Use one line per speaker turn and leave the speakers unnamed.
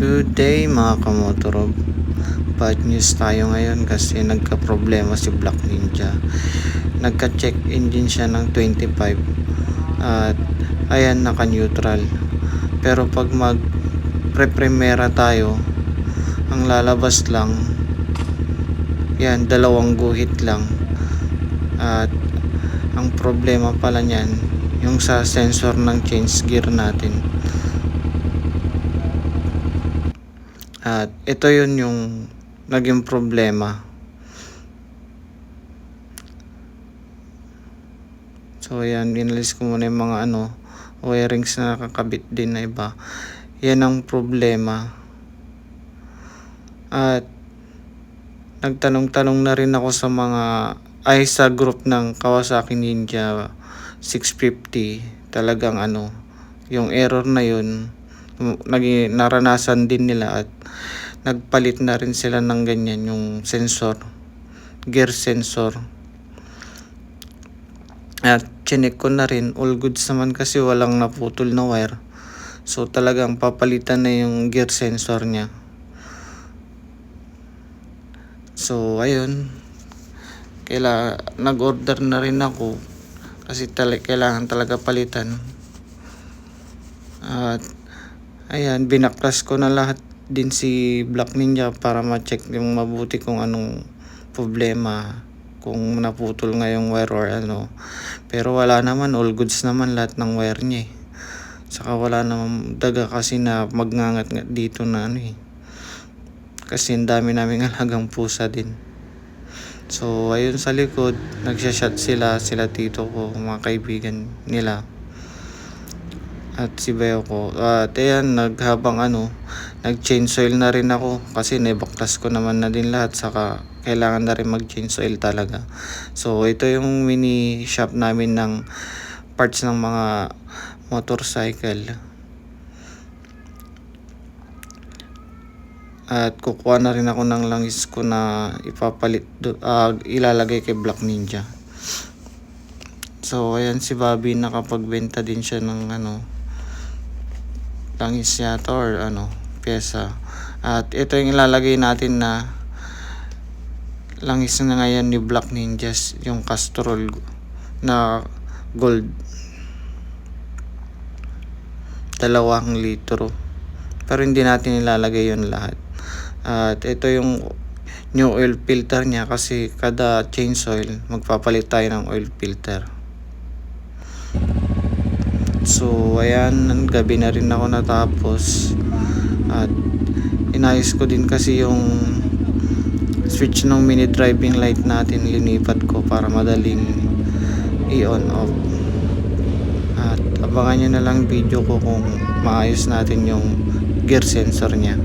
Good day mga kamotorog. Bad news tayo ngayon kasi nagka-problema si Black Ninja. Nagka-check engine siya ng 25 at ayan, naka-neutral. Pero pag mag-pre-primera tayo, ang lalabas lang yan, 2 guhit lang. At ang problema pala niyan, yung sa sensor ng change gear natin. At ito yun yung naging problema. So ayan, inalis ko muna yung mga wirings na nakakabit din na iba. Yan ang problema. At nagtanong-tanong na rin ako sa sa group ng Kawasaki Ninja 650. Talagang yung error na yun naranasan din nila at nagpalit na rin sila ng ganyan, yung sensor, gear sensor. At chinek ko na rin, all goods naman kasi walang naputol na wire. So talagang papalitan na yung gear sensor niya. So ayun, nag-order na rin ako kasi kailangan talaga palitan. At ayan, binaklas ko na lahat din si Black Ninja para ma-check yung mabuti kung anong problema, kung naputol nga yung wire or pero wala naman, all goods naman lahat ng wire niya saka wala naman daga kasi na magngangat dito na kasi ang dami naming alagang pusa din. So ayun, sa likod nagsha-shot sila tito ko, mga kaibigan nila at si Beo ko. At ayan, nag-change oil na rin ako kasi naibaklas ko naman na din lahat, saka kailangan na rin mag-change oil talaga. So ito yung mini shop namin ng parts ng mga motorcycle. At kukuha na rin ako ng langis ko na ipapalit, ilalagay kay Black Ninja. So ayan, si Bobby nakapagbenta din siya ng langis yata or pyesa. At ito yung ilalagay natin na langis na ngayon ni Black Ninjas, yung Castrol na gold, 2 litro. Pero hindi natin ilalagay yun lahat. At ito yung new oil filter niya kasi kada change oil magpapalit tayo ng oil filter. So ayan, gabi na rin ako natapos at inayos ko din kasi yung switch ng mini driving light natin, linipat ko para madaling i-on off. At abangan nyo na lang video ko kung maayos natin yung gear sensor nya.